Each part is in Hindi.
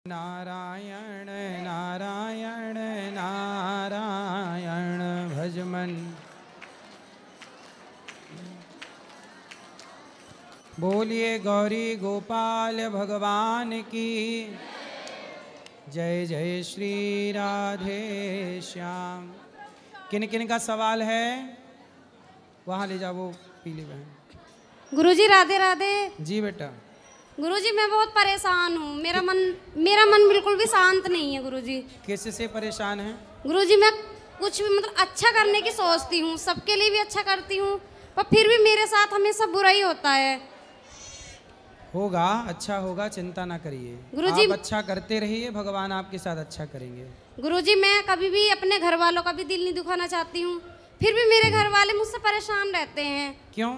नारायण नारायण नारायण भजमन। बोलिए गौरी गोपाल भगवान की जय। जय श्री राधे श्याम। किन किन का सवाल है वहाँ ले जाओ, वो पीली बहन। गुरुजी राधे राधे। जी बेटा। गुरुजी मैं बहुत परेशान हूँ, मेरा मन बिल्कुल भी शांत नहीं है गुरुजी। किससे परेशान है? गुरुजी मैं कुछ भी मतलब अच्छा करने की सोचती हूँ, सबके लिए भी अच्छा करती हूँ, पर फिर भी मेरे साथ हमेशा बुरा ही होता है। होगा, अच्छा होगा, चिंता ना करिए गुरुजी। आप अच्छा करते रहिए, भगवान आपके साथ अच्छा करेंगे। गुरुजी मैं कभी भी अपने घर वालों का भी दिल नहीं दुखाना चाहती हूँ, फिर भी मेरे घर वाले मुझसे परेशान रहते हैं। क्यों?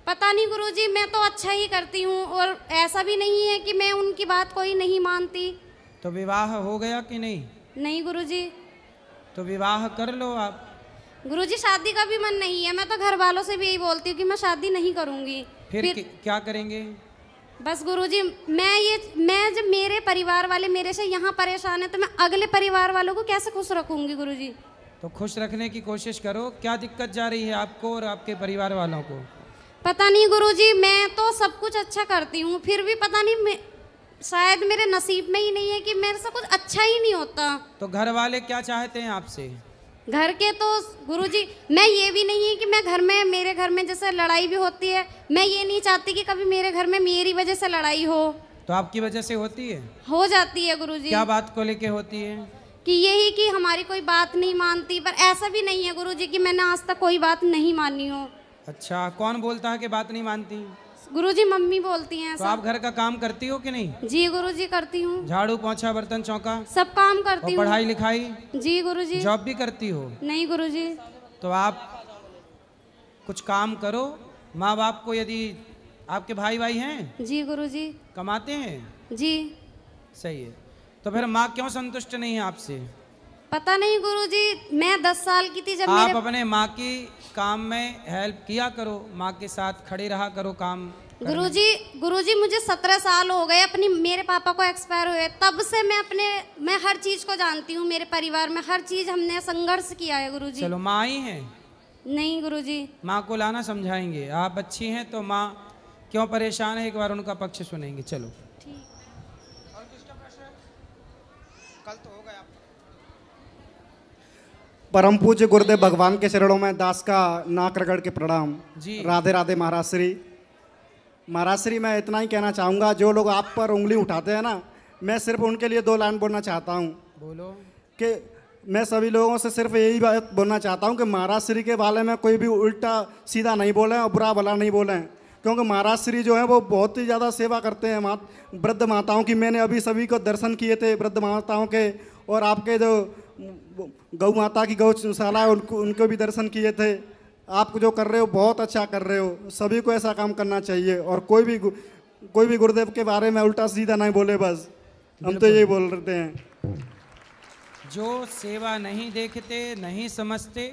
पता नहीं गुरुजी, मैं तो अच्छा ही करती हूँ और ऐसा भी नहीं है कि मैं उनकी बात कोई नहीं मानती। तो विवाह हो गया कि नहीं? नहीं गुरुजी। तो विवाह कर लो आप। गुरुजी शादी का भी मन नहीं है, मैं तो घर वालों से भी यही बोलती हूँ कि मैं शादी नहीं करूँगी। फिर क्या करेंगे? बस गुरुजी मैं जब मेरे परिवार वाले मेरे से यहाँ परेशान है तो मैं अगले परिवार वालों को कैसे खुश रखूंगी गुरुजी? तो खुश रखने की कोशिश करो। क्या दिक्कत जा रही है आपको और आपके परिवार वालों को? पता नहीं गुरुजी, मैं तो सब कुछ अच्छा करती हूँ, फिर भी पता नहीं शायद मेरे नसीब में ही नहीं है कि मेरे से कुछ अच्छा ही नहीं होता। तो घर वाले क्या चाहते हैं आपसे? घर के तो गुरुजी मैं ये भी नहीं है कि मैं घर में, मेरे घर में जैसे लड़ाई भी होती है, मैं ये नहीं चाहती कि कभी मेरे घर में मेरी वजह से लड़ाई हो। तो आपकी वजह से होती है? हो जाती है गुरुजी। क्या बात को लेके होती है? कि यही कि हमारी कोई बात नहीं मानती, पर ऐसा भी नहीं है गुरुजी कि मैंने आज तक कोई बात नहीं मानी हो। अच्छा, कौन बोलता है कि बात नहीं मानती? गुरुजी मम्मी बोलती हैं। तो आप घर का काम करती हो कि नहीं? जी गुरुजी करती हूँ। झाड़ू पोंछा बर्तन चौका सब काम करती हूँ। पढ़ाई लिखाई? जी गुरुजी। जॉब भी करती हो? नहीं गुरुजी। तो आप कुछ काम करो। माँ बाप को, यदि आपके भाई भाई हैं? जी गुरुजी। कमाते हैं? जी। सही है। तो फिर माँ क्यों संतुष्ट नहीं है आपसे? पता नहीं गुरुजी, मैं 10 साल की थी जब आप अपने माँ की काम में हेल्प किया करो, माँ के साथ खड़े रहा करो काम। गुरुजी मुझे 17 साल हो गए अपनी, मेरे पापा को एक्सपायर हुए, तब से मैं हर चीज को जानती हूँ। मेरे परिवार में हर चीज हमने संघर्ष किया है गुरुजी। चलो, माँ ही है? नहीं गुरुजी। माँ को लाना, समझाएंगे। आप अच्छी हैं तो माँ क्यों परेशान है, एक बार उनका पक्ष सुनेंगे। चलो ठीक। और किसका प्रश्न है? कल तो हो गया। परम पूज्य गुरुदेव भगवान के चरणों में दास का नाक रगड़ के प्रणाम। जी। राधे राधे महाराज श्री। महाराज श्री, मैं इतना ही कहना चाहूँगा, जो लोग आप पर उंगली उठाते हैं ना, मैं सिर्फ उनके लिए 2 लाइन बोलना चाहता हूँ। बोलो। कि मैं सभी लोगों से सिर्फ यही बात बोलना चाहता हूँ कि महाराज श्री के बारे में कोई भी उल्टा सीधा नहीं बोलें और बुरा भला नहीं बोलें, क्योंकि महाराज श्री जो है वो बहुत ही ज़्यादा सेवा करते हैं वृद्ध माताओं की। मैंने अभी सभी को दर्शन किए थे वृद्ध माताओं के, और आपके जो गौ माता की गौशाला है उनको भी दर्शन किए थे। आप जो कर रहे हो बहुत अच्छा कर रहे हो, सभी को ऐसा काम करना चाहिए, और कोई भी गुरुदेव के बारे में उल्टा सीधा नहीं बोले। बस हम तो यही बोल रहे हैं। जो सेवा नहीं देखते, नहीं समझते,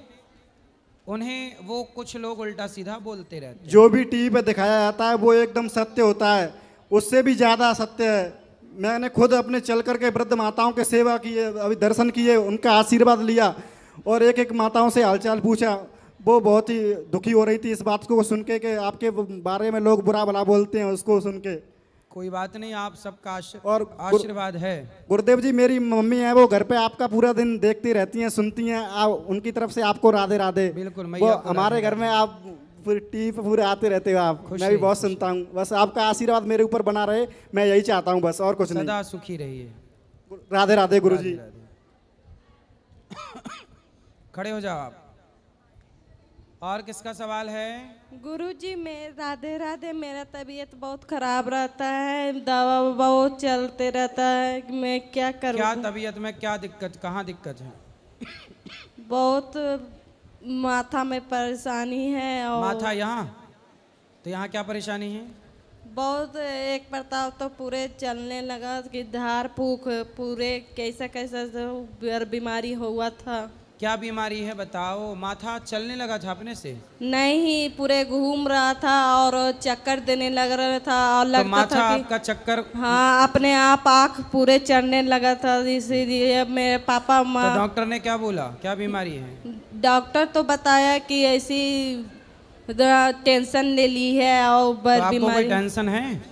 उन्हें वो कुछ लोग उल्टा सीधा बोलते रहते हैं। जो भी टीवी पे दिखाया जाता है वो एकदम सत्य होता है, उससे भी ज़्यादा सत्य है। मैंने खुद अपने चल करके वृद्ध माताओं के सेवा किए, अभी दर्शन किए, उनका आशीर्वाद लिया, और एक एक माताओं से हालचाल पूछा। वो बहुत ही दुखी हो रही थी इस बात को सुन के कि आपके बारे में लोग बुरा भला बोलते हैं, उसको सुन के। कोई बात नहीं, आप सबका आशीर्वाद है। गुरुदेव जी, मेरी मम्मी है, वो घर पे आपका पूरा दिन देखती रहती हैं, सुनती हैं। उनकी तरफ से आपको राधे राधे। बिल्कुल। वो हमारे घर में आप पूरी टीवी पे पूरे आते रहते हो आप, मैं भी बहुत सुनता हूँ। बस आपका आशीर्वाद मेरे ऊपर बना रहे, मैं यही चाहता हूँ, बस और कुछ नहीं। सदा सुखी रहिए। राधे राधे गुरु जी। खड़े हो जाओ आप। और किसका सवाल है? गुरुजी मैं राधे राधे, मेरा तबीयत बहुत खराब रहता है, दवा बहुत चलते रहता है, मैं क्या करूँ? क्या तबीयत में क्या दिक्कत, कहाँ दिक्कत है? बहुत माथा में परेशानी है। और माथा यहाँ? तो यहाँ क्या परेशानी है? बहुत एक प्रताप तो पूरे चलने लगा कि धार फूक पूरे कैसा कैसा बीमारी हुआ था। क्या बीमारी है बताओ? माथा चलने लगा था अपने से? नहीं, पूरे घूम रहा था और चक्कर देने लग रहा था और तो लगता माथा था कि आपका चक्कर? हाँ, अपने आप आँख पूरे चढ़ने लगा था। इसीलिए मेरे पापा तो माँ डॉक्टर ने क्या बोला, क्या बीमारी है? डॉक्टर तो बताया कि ऐसी टेंशन ले ली है और तो आपको कोई बीमारी। टेंशन है?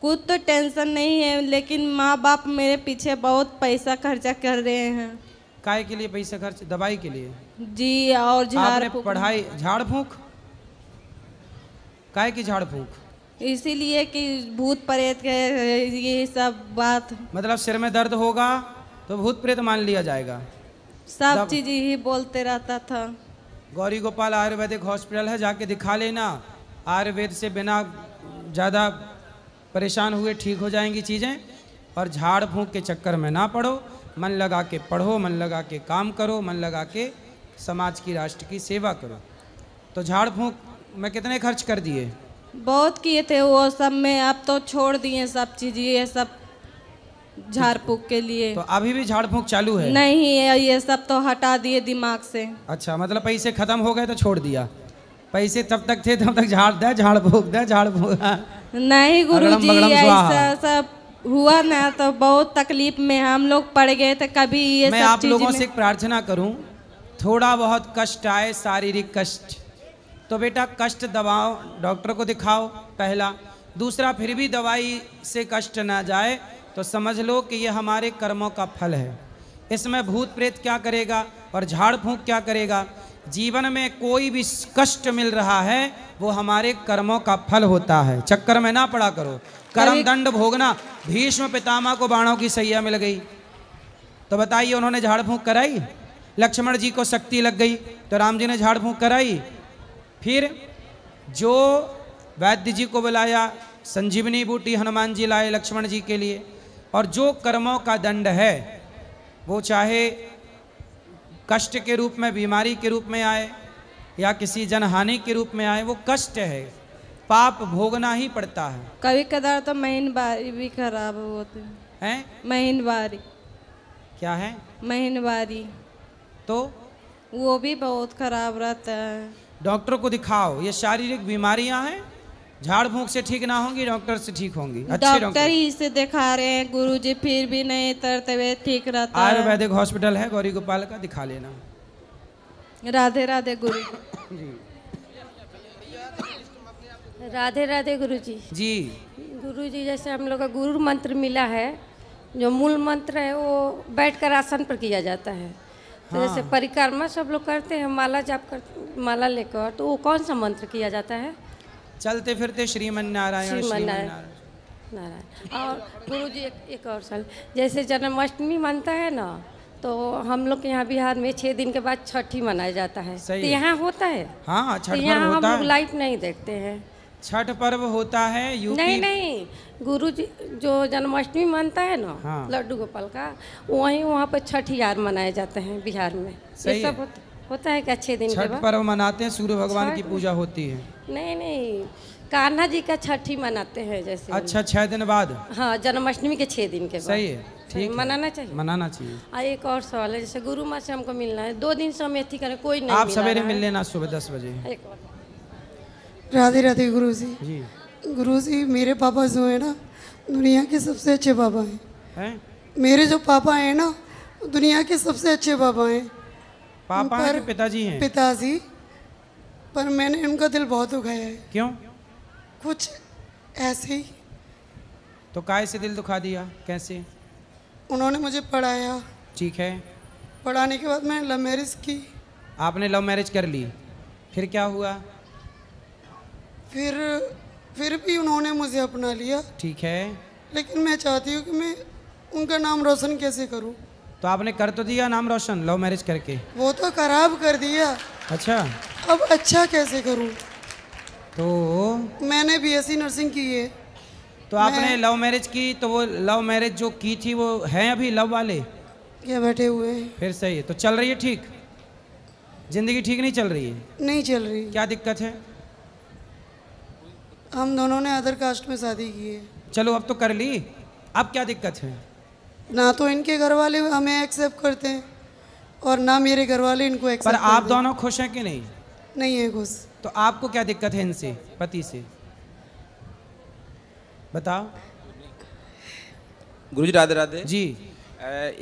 कुछ तो टेंशन नहीं है, लेकिन माँ बाप मेरे पीछे बहुत पैसा खर्चा कर रहे हैं। काय के लिए पैसा खर्च? दवाई के लिए? जी, और झाड़ आपने फूक। पढ़ाई, झाड़ फूक? काय की झाड़ फूक? इसीलिए कि भूत प्रेत के ये सब बात, मतलब सिर में दर्द होगा तो भूत प्रेत मान लिया जाएगा? सब चीज ही बोलते रहता था। गौरी गोपाल आयुर्वेदिक हॉस्पिटल है, जाके दिखा लेना। आयुर्वेद से बिना ज़्यादा परेशान हुए ठीक हो जाएंगी चीज़ें। और झाड़ फूंक के चक्कर में ना पड़ो, मन लगा के पढ़ो, मन लगा के काम करो, मन लगा के समाज की, राष्ट्र की सेवा करो। तो झाड़ फूंक में कितने खर्च कर दिए? बहुत किए थे वो सब में, अब तो छोड़ दिए सब चीज, ये सब झाड़ फूक के लिए। तो अभी भी झाड़ फूंक चालू है? नहीं, ये सब तो हटा दिए दिमाग से। अच्छा, मतलब पैसे खत्म हो गए तो छोड़ दिया? पैसे तब तक थे तब तक झाड़ दे, झाड़ फूक दे, झाड़ फूक। नहीं गुरुजी, अगड़म बगड़म स्वाहा। ऐसा सब हुआ ना तो बहुत तकलीफ में हम लोग पड़ गए थे। कभी ये मैं सब आप चीज लोगों में- से एक प्रार्थना करूं, थोड़ा बहुत कष्ट आए, शारीरिक कष्ट, तो बेटा कष्ट दबाओ, डॉक्टर को दिखाओ पहला। दूसरा, फिर भी दवाई से कष्ट ना जाए तो समझ लो कि ये हमारे कर्मों का फल है। इसमें भूत प्रेत क्या करेगा और झाड़ फूंक क्या करेगा? जीवन में कोई भी कष्ट मिल रहा है वो हमारे कर्मों का फल होता है। चक्कर में ना पड़ा करो, कर्म दंड भोगना। भीष्म पितामह को बाणों की सैया मिल गई तो बताइए उन्होंने झाड़ फूंक कराई? लक्ष्मण जी को शक्ति लग गई तो राम जी ने झाड़ फूंक कराई? फिर जो वैद्य जी को बुलाया, संजीवनी बूटी हनुमान जी लाए लक्ष्मण जी के लिए। और जो कर्मों का दंड है वो चाहे कष्ट के रूप में, बीमारी के रूप में आए या किसी जनहानि के रूप में आए, वो कष्ट है, पाप भोगना ही पड़ता है। कभी कदार तो महीनवारी भी खराब होते हैं? महीनवारी, क्या है? महीनवारी तो वो भी बहुत खराब रहता है। डॉक्टर को दिखाओ, ये शारीरिक बीमारियां हैं, झाड़ फूंक से ठीक ना होंगी, डॉक्टर से ठीक होंगी। अच्छे डॉक्टर ही से दिखा रहे हैं गुरुजी, फिर भी नहीं तरते हुए ठीक रहता है। आयुर्वेदिक हॉस्पिटल है गौरी गोपाल का, दिखा लेना। राधे राधे गुरु राधे राधे गुरुजी। जी गुरुजी, जैसे हम लोग का गुरु मंत्र मिला है, जो मूल मंत्र है वो बैठकर आसन पर किया जाता है। तो जैसे परिक्रमा सब लोग करते हैं, माला जाप करते, माला लेकर, तो वो कौन सा मंत्र किया जाता है? चलते फिरते श्रीमन नारायण श्रीमन श्रीमन नारायण। नारायण। और गुरुजी एक और सवाल, जैसे जन्माष्टमी मनता है ना, तो हम लोग के यहाँ बिहार में 6 दिन के बाद छठी मनाया जाता है। सही तो है। यहाँ होता है? हाँ, तो छठ पर्व यहाँ हम होता लोग है। लाइव नहीं देखते हैं। छठ पर्व होता है यूपी। नहीं नहीं, गुरुजी जो जन्माष्टमी मनता है ना, हाँ। लड्डू गोपाल का, वहीं वहाँ पर छठ यार मनाए जाते हैं बिहार में। सही ये सब है। होता है क्या 6 दिन के छठ बाद? पर्व मनाते हैं, सूर्य भगवान की छठ- पूजा होती है। नहीं नहीं, कान्हा जी का छठी मनाते हैं जैसे। अच्छा, 6 दिन बाद? हाँ, जन्माष्टमी के 6 दिन के बाद। सही है, ठीक है। मनाना चाहिए। मनाना चाहिए। एक और सवाल है, जैसे गुरु माँ से हमको मिलना है, 2 दिन से हम अथी करें, कोई नहीं आप मिला सवेरे रहा मिल है। लेना सुबह 10 बजे। एक और। राधे राधे गुरुजी। जी। गुरुजी, मेरे पापा जो है ना, दुनिया के सबसे अच्छे पापा हैं। हैं? मेरे जो पापा हैं ना, वो दुनिया के सबसे अच्छे पापा हैं। पापा हैं कि पिताजी हैं? पिताजी। पर मैंने उनका दिल बहुत दुखाया है, क्यों? कुछ ऐसे ही। तो काय से दिल दुखा दिया, कैसे? उन्होंने मुझे पढ़ाया, ठीक है। पढ़ाने के बाद मैंने लव मैरिज की। आपने लव मैरिज कर ली, फिर क्या हुआ? फिर भी उन्होंने मुझे अपना लिया। ठीक है। लेकिन मैं चाहती हूँ कि मैं उनका नाम रोशन कैसे करूँ। तो आपने कर तो दिया नाम रोशन लव मैरिज करके? वो तो खराब कर दिया। अच्छा, अब अच्छा कैसे करूँ। तो मैंने बीएससी नर्सिंग की है। तो आपने लव मैरिज की, तो वो लव मैरिज जो की थी वो हैं अभी लव वाले? ये बैठे हुए हैं। फिर सही है। तो चल रही है ठीक? जिंदगी ठीक नहीं चल रही है? नहीं चल रही। क्या दिक्कत है? हम दोनों ने अदर कास्ट में शादी की है। चलो अब तो कर ली, अब क्या दिक्कत है? ना तो इनके घर वाले हमें एक्सेप्ट करते हैं और ना मेरे घर वाले इनको पर एक्सेप्ट आप दोनों खुश हैं कि नहीं? नहीं है खुश। तो आपको क्या दिक्कत है इनसे, पति से, बताओ। गुरुजी राधे राधे जी।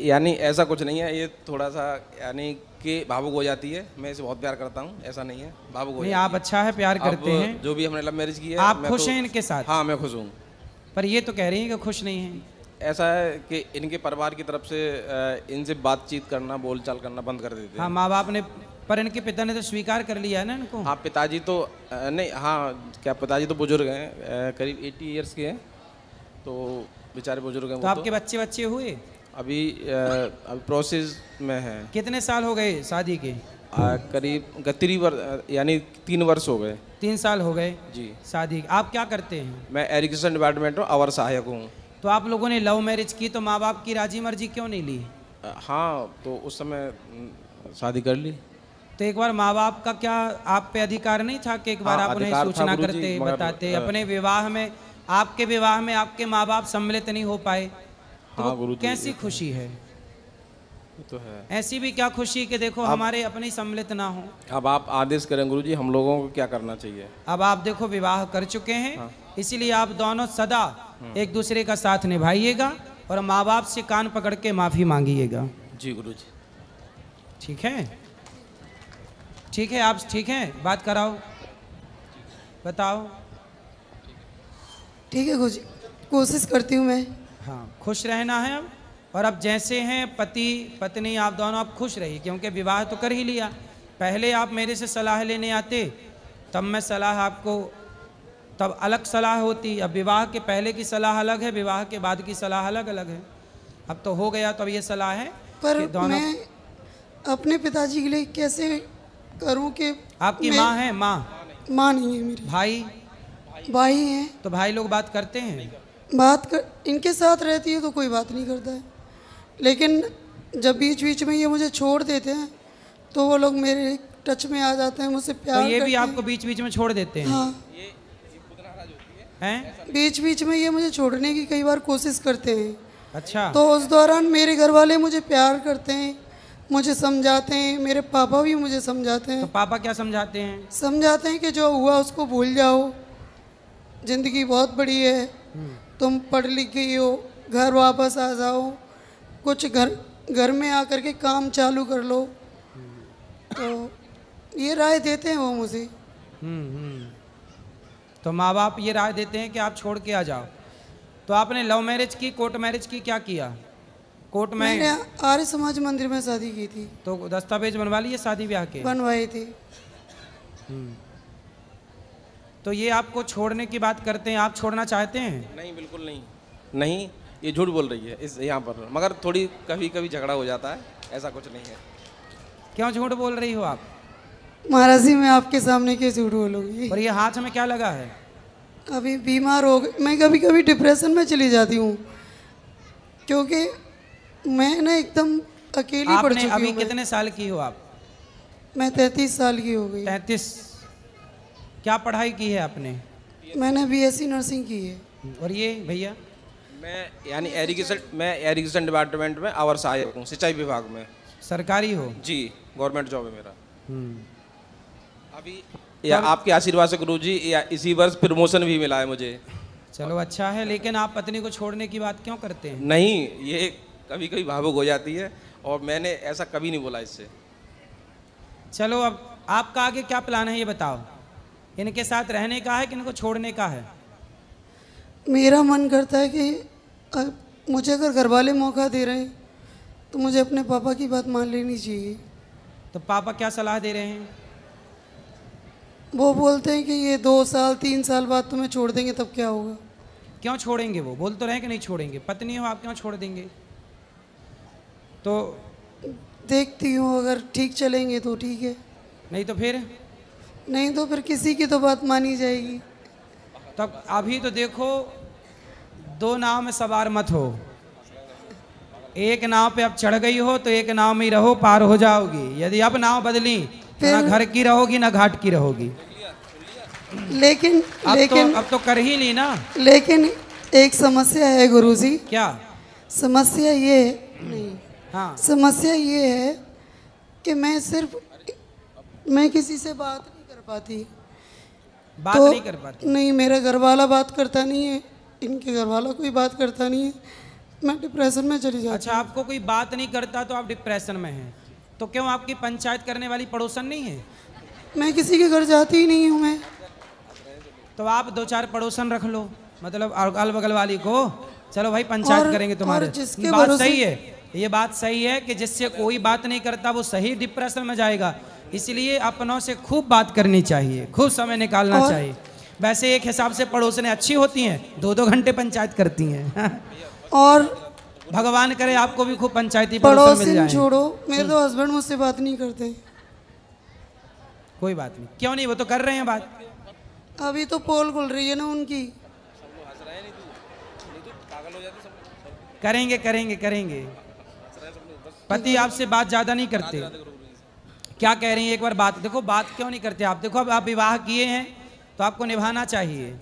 यानी ऐसा कुछ नहीं है, ये थोड़ा सा यानी कि भावुक हो जाती है। मैं इसे बहुत प्यार करता हूँ, ऐसा नहीं है, भावुक हो नहीं, जाती आप अच्छा है, प्यार करते अब हैं। जो भी हमने लव मैरिज की है, आप मैं खुश तो- हैं इनके साथ? हाँ मैं खुश हूँ। पर ये तो कह रही हैं कि खुश नहीं हैं। ऐसा है कि इनके परिवार की तरफ से इनसे बातचीत करना, बोलचाल करना बंद कर देते हाँ, हैं। माँ बाप ने, पर इनके पिता ने तो स्वीकार कर लिया है ना इनको। हाँ पिताजी तो नहीं, हाँ क्या पिताजी तो बुजुर्ग हैं, करीब 80 ईयर्स के हैं, तो बेचारे बुजुर्ग हैं तो वो। आपके बच्चे बच्चे हुए? अभी प्रोसेस में है। कितने साल हो गए शादी के? करीब 3 वर्ष हो गए। 3 साल हो गए जी। शादी। आप क्या करते हैं? मैं एजुकेशन डिपार्टमेंट में अवर सहायक हूँ। तो आप लोगों ने लव मैरिज की तो माँ बाप की राजी मर्जी क्यों नहीं ली? हाँ तो उस समय शादी कर ली। तो एक बार माँ बाप का क्या आप पे अधिकार नहीं था कि एक बार हाँ, आप उन्हें अधिकार था सूचना गुरुजी, करते, मगर, बताते? अपने विवाह में, आपके विवाह में आपके माँ बाप सम्मिलित नहीं हो पाए, तो हाँ वो गुरुजी, कैसी खुशी है? ये तो है। ऐसी भी क्या खुशी कि देखो हमारे अपने सम्मिलित ना हो। अब आप आदेश करें गुरुजी, हम लोगों को क्या करना चाहिए? अब आप देखो विवाह कर चुके हैं, इसीलिए आप दोनों सदा एक दूसरे का साथ निभाइएगा और माँ बाप से कान पकड़ के माफ़ी मांगिएगा। जी गुरुजी। ठीक है? ठीक है, आप ठीक हैं? बात कराओ, बताओ। ठीक है गुरुजी, कोशिश करती हूँ मैं। हाँ, खुश रहना है अब। और अब जैसे हैं पति पत्नी, आप दोनों अब खुश रहिए, क्योंकि विवाह तो कर ही लिया। पहले आप मेरे से सलाह लेने आते, तब मैं सलाह आपको, तब अलग सलाह होती। अब विवाह के पहले की सलाह अलग है, विवाह के बाद की सलाह अलग अलग है। अब तो हो गया, तो अब ये सलाह है पर कि दोनों। मैं अपने पिताजी के लिए कैसे करूं कि आपकी माँ है? माँ नहीं है मेरी, भाई हैं। तो भाई लोग बात करते हैं? इनके साथ रहती है तो कोई बात नहीं करता है, लेकिन जब बीच बीच में ये मुझे छोड़ देते हैं तो वो लोग मेरे टच में आ जाते हैं, मुझसे प्यार तो ये भी करते हैं। आपको बीच बीच में छोड़ देते हैं? हाँ, हैं? बीच बीच में ये मुझे छोड़ने की कई बार कोशिश करते हैं। अच्छा। तो उस दौरान मेरे घर वाले मुझे प्यार करते हैं, मुझे समझाते हैं, मेरे पापा भी मुझे समझाते हैं। तो पापा क्या समझाते हैं? समझाते हैं कि जो हुआ उसको भूल जाओ, ज़िंदगी बहुत बड़ी है, तुम पढ़ लिख गई हो, घर वापस आ जाओ, कुछ घर में आकर के काम चालू कर लो। तो ये राय देते हैं वो मुझे। तो माँ बाप ये राय देते हैं कि आप छोड़ के आ जाओ। तो आपने लव मैरिज की, कोर्ट मैरिज की, क्या किया? कोर्ट में? मैंने आर्य समाज मंदिर में शादी की थी। तो दस्तावेज बनवा लिए शादी ब्याह के? बनवाए थे। तो ये आपको छोड़ने की बात करते हैं, आप छोड़ना चाहते हैं? नहीं बिल्कुल नहीं, नहीं ये झूठ बोल रही है इस यहाँ पर, मगर थोड़ी कभी कभी झगड़ा हो जाता है, ऐसा कुछ नहीं है। क्यों झूठ बोल रही हो आप? महाराज जी, मैं आपके सामने क्यों झूठ बोलूँगी? और ये हाथ में क्या लगा है? अभी बीमार हो गई मैं, कभी कभी डिप्रेशन में चली जाती हूँ, क्योंकि मैं ना एकदम अकेली पड़ आपने चुकी हूँ। अभी कितने साल की हो आप? मैं 33 साल की हो गई। 33। क्या पढ़ाई की है आपने? मैंने BSc नर्सिंग की है। और ये भैया? मैं यानी एजुकेशन डिपार्टमेंट में अवर सहायक हूँ, सिंचाई विभाग में। सरकारी हो? जी, गवर्नमेंट जॉब है मेरा। अभी या आपके आशीर्वाद से गुरुजी, या इसी वर्ष प्रमोशन भी मिला है मुझे। चलो अच्छा है, लेकिन आप पत्नी को छोड़ने की बात क्यों करते हैं? नहीं, ये कभी कभी भावुक हो जाती है और मैंने ऐसा कभी नहीं बोला इससे। चलो अब आपका आगे क्या प्लान है ये बताओ। इनके साथ रहने का है कि इनको छोड़ने का है? मेरा मन करता है कि मुझे अगर घर वाले मौका दे रहे हैं तो मुझे अपने पापा की बात मान लेनी चाहिए। तो पापा क्या सलाह दे रहे हैं? वो बोलते हैं कि ये 2 साल 3 साल बाद तुम्हें छोड़ देंगे, तब क्या होगा? क्यों छोड़ेंगे? वो बोल तो रहे कि नहीं छोड़ेंगे। पत्नी हो आप, क्यों छोड़ देंगे? तो देखती हूँ, अगर ठीक चलेंगे तो ठीक है, नहीं तो फिर? नहीं तो फिर किसी की तो बात मानी जाएगी। तब अभी तो देखो, 2 नाव में सवार मत हो। एक नाव पे अब चढ़ गई हो तो एक नाव में ही रहो, पार हो जाओगी। यदि अब नाव बदली तो ना घर की रहोगी ना घाट की रहोगी। लेकिन अब तो कर ही ली ना। लेकिन एक समस्या है गुरुजी। क्या समस्या ये है, नहीं हाँ, समस्या ये है कि मैं किसी से बात नहीं कर पाती। बात नहीं कर पाती? नहीं, मेरा घर वाला बात करता नहीं है, इनके घर वाला कोई बात करता नहीं है, मैं डिप्रेशन में चली जाती। अच्छा, आपको कोई बात नहीं करता तो आप डिप्रेशन में हैं, तो क्यों आपकी पंचायत करने वाली पड़ोसन नहीं है? मैं किसी के घर जाती ही नहीं हूँ मैं। तो आप 2-4 पड़ोसन रख लो, मतलब अगल बगल वाली को, चलो भाई पंचायत करेंगे तुम्हारे। जिसके बात भरोसे- सही है, ये बात सही है कि जिससे कोई बात नहीं करता वो सही डिप्रेशन में जाएगा। इसलिए अपनों से खूब बात करनी चाहिए, खूब समय निकालना चाहिए। वैसे एक हिसाब से पड़ोसने अच्छी होती हैं, 2-2 घंटे पंचायत करती हैं। और भगवान करे आपको भी खूब पंचायती पड़ोसन मिल पड़ोसन जाए। छोड़ो, मेरे तो हस्बैंड मुझसे बात नहीं करते। कोई बात नहीं, क्यों नहीं, वो तो कर रहे हैं बात। अभी तो पोल खुल रही है ना उनकी। करेंगे करेंगे करेंगे। पति आपसे बात ज्यादा नहीं करते? क्या कह रही हैं एक बार बात देखो, बात क्यों नहीं करते आप? देखो अब आप विवाह किए हैं तो आपको निभाना चाहिए,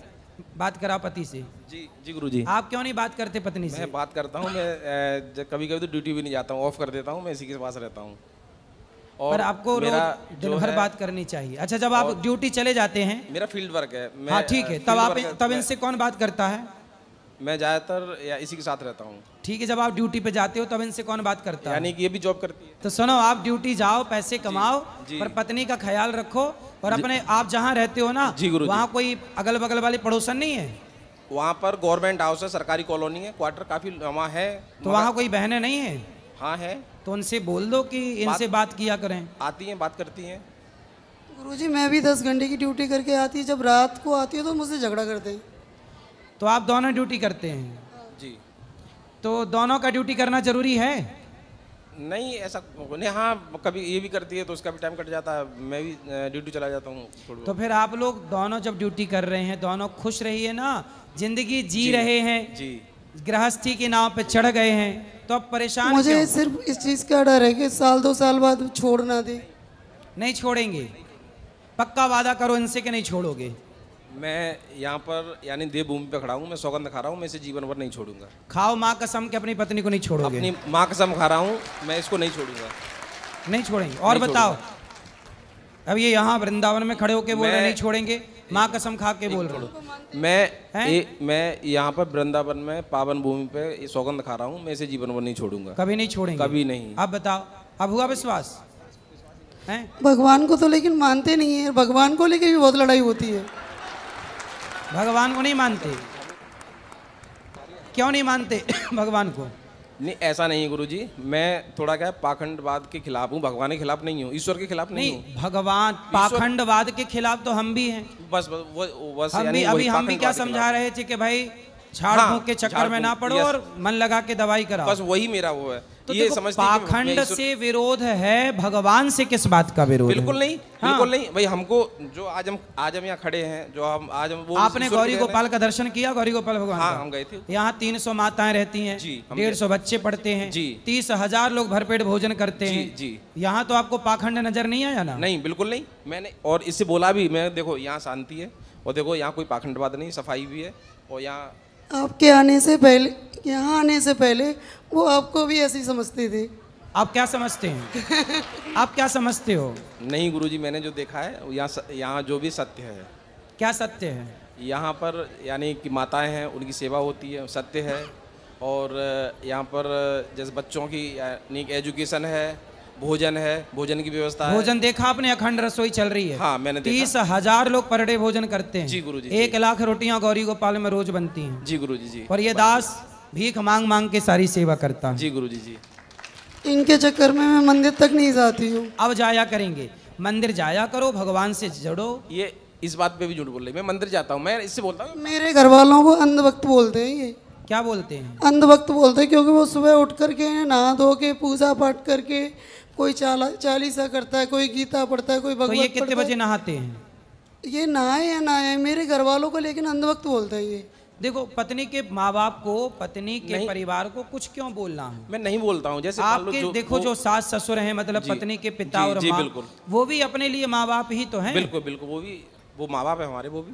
बात कराओ पति से। जी जी गुरुजी। आप क्यों नहीं बात करते पत्नी से? मैं बात करता हूँ, मैं कभी कभी तो ड्यूटी भी नहीं जाता हूँ, ऑफ कर देता हूँ, मैं इसी के पास रहता हूँ। पर आपको रोज दिन भर बात करनी चाहिए। अच्छा, जब आप ड्यूटी चले जाते हैं? मेरा फील्ड वर्क है। हाँ ठीक है, तब इनसे कौन बात करता है? मैं ज़्यादातर या इसी के साथ रहता हूँ। ठीक है, जब आप ड्यूटी पे जाते हो तब इनसे कौन बात करता है? यानी कि ये भी जॉब करती है। तो सुनो, आप ड्यूटी जाओ, पैसे कमाओ, पर पत्नी का ख्याल रखो। और अपने आप जहाँ रहते हो ना, वहाँ कोई अगल बगल वाले पड़ोसन नहीं है? वहाँ पर गवर्नमेंट हाउस है, सरकारी कॉलोनी है, क्वार्टर काफी वहाँ है। तो वहाँ कोई बहनें नहीं है? हाँ है। तो उनसे बोल दो कि इनसे बात किया करें। आती हैं, बात करती हैं। गुरुजी मैं भी 10 घंटे की ड्यूटी करके आती, जब रात को आती है तो मुझसे झगड़ा करते हैं। तो आप दोनों ड्यूटी करते हैं? जी। तो दोनों का ड्यूटी करना जरूरी है? नहीं ऐसा नहीं, हाँ कभी ये भी करती है तो उसका भी टाइम कट जाता है, मैं भी ड्यूटी चला जाता हूँ। तो फिर आप लोग दोनों जब ड्यूटी कर रहे हैं, दोनों खुश रहिए ना, जिंदगी जी रहे हैं जी, गृहस्थी की नाव पे चढ़ गए हैं, तो अब परेशान मुझे क्यों? सिर्फ इस चीज़ का डर है कि साल 2 साल बाद छोड़ ना दे। नहीं छोड़ेंगे? पक्का वादा करो इनसे कि नहीं छोड़ोगे? मैं यहाँ पर यानी देवभूमि पे खड़ा हूँ, मैं सौगंध खा रहा हूँ, मैं इसे जीवन भर नहीं छोड़ूंगा। खाओ माँ कसम कि अपनी पत्नी को नहीं छोड़ोगे? अपनी माँ कसम खा रहा हूँ, मैं इसको नहीं छोड़ूंगा। नहीं छोड़ेंगे? और नहीं बताओ, अब ये यहाँ वृंदावन में खड़े होके बोल रहे नहीं छोड़ेंगे, माँ कसम खा के बोल रहे हो। मैं यहाँ पर वृंदावन में पावन भूमि पे ये सौगंध खा रहा हूँ, मैं इसे जीवन भर नहीं छोड़ूंगा। कभी नहीं छोड़ेंगे? कभी नहीं। अब बताओ, अब हुआ विश्वास है? भगवान को तो लेकिन मानते नहीं है, भगवान को लेके भी बहुत लड़ाई होती है। भगवान को नहीं मानते? क्यों नहीं मानते भगवान को? नहीं ऐसा नहीं है गुरुजी, मैं थोड़ा क्या पाखंडवाद के खिलाफ हूँ, भगवान के खिलाफ नहीं हूँ, ईश्वर के खिलाफ नहीं हूँ। भगवान पाखंडवाद के खिलाफ तो हम भी हैं। बस बस हम भी, अभी हम भी क्या समझा रहे थे कि भाई झाड़ फूंक के चक्कर में ना पड़ो और मन लगा के दवाई कराओ। बस वही मेरा वो है। तो ये समझते हैं कि पाखंड से विरोध है, भगवान से किस बात का विरोध? बिल्कुल नहीं, बिल्कुल नहीं भाई। हमको जो आज हम यहाँ खड़े हैं, जो हम आज हम वो आपने गौरी गोपाल का दर्शन किया? गौरी गोपाल भगवान? हाँ हम गए थे। यहाँ 300 माताएं रहती हैं, 150 बच्चे पढ़ते हैं, 30,000 लोग भरपेट भोजन करते हैं। जी। यहाँ तो आपको पाखंड नजर नहीं आया ना? नहीं बिल्कुल नहीं। मैंने और इससे बोला भी, मैं देखो यहाँ शांति है और देखो यहाँ कोई पाखंडवाद नहीं, सफाई भी है। और यहाँ आपके आने से पहले, यहाँ आने से पहले वो आपको भी ऐसे ही समझते थे। आप क्या समझते हैं? आप क्या समझते हो? नहीं गुरुजी, मैंने जो देखा है यहाँ जो भी सत्य है। क्या सत्य है? यहाँ पर यानी कि माताएं हैं, उनकी सेवा होती है, सत्य है। और यहाँ पर जैसे बच्चों की यानी एजुकेशन है, भोजन है, भोजन की व्यवस्था है। भोजन देखा आपने? अखंड रसोई चल रही है। हाँ मैंने देखा। 30,000 लोग पर डे भोजन करते हैं। जी गुरुजी। 1 लाख रोटियां गौरी गोपाल में रोज बनती हैं। जी गुरुजी जी। और ये दास भीख मांग मांग के सारी सेवा करता है। जी गुरुजी जी। इनके चक्कर में मैं मंदिर तक नहीं जाती हूँ। अब जाया करेंगे, मंदिर जाया करो, भगवान से जुड़ो। ये इस बात पे भी झूठ बोल रही, मैं मंदिर जाता हूँ, मैं इससे बोलता हूँ। मेरे घर वालों को अंधभक्त बोलते हैं। ये क्या बोलते हैं? अंधभक्त बोलते हैं, क्योंकि वो सुबह उठ करके नहा धो के पूजा पाठ करके कोई चालीसा करता है, कोई गीता पढ़ता है, कोई तो ये भगवत कितने बजे नहाते हैं? ये नहाए या नहाए, मेरे घर वालों को लेकिन अंधभक्त बोलते हैं ये। देखो, पत्नी के माँ बाप को, पत्नी के परिवार को कुछ क्यों बोलना है? मैं नहीं बोलता हूँ। जैसे आपके देखो जो सास ससुर हैं, मतलब पत्नी के पिता और माँ, वो भी अपने लिए माँ बाप ही तो हैं। बिल्कुल बिल्कुल, वो माँ बाप है हमारे, वो भी।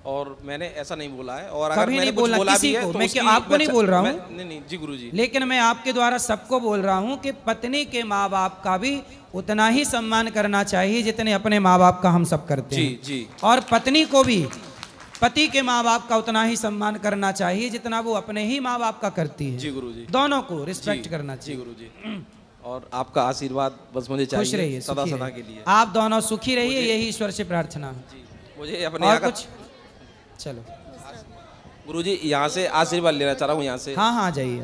और मैंने ऐसा नहीं बोला है। और अगर कभी मैंने नहीं कुछ बोला बोला किसी भी है को, तो मैं उसकी क्या आपको नहीं बोल रहा हूँ। नहीं नहीं जी गुरुजी, लेकिन मैं आपके द्वारा सबको बोल रहा हूँ कि पत्नी के माँ बाप का भी उतना ही सम्मान करना चाहिए जितने अपने माँ बाप का हम सब करते जी हैं। जी और पत्नी को भी पति के माँ बाप का उतना ही सम्मान करना चाहिए जितना वो अपने ही माँ बाप का करती है। जी गुरुजी, दोनों को रिस्पेक्ट जी, करना जी चाहिए। गुरुजी। और आपका आशीर्वाद बस मुझे खुश रहिए, चाहिए सदा सुखी सदा रहिए। के लिए। आप दोनों सुखी रहिए, यही ईश्वर से प्रार्थना है। जी, मुझे अपने और यहाँ का कुछ चलो गुरुजी यहाँ से आशीर्वाद लेना चाह रहा हूँ यहाँ से। हाँ हाँ जाइए।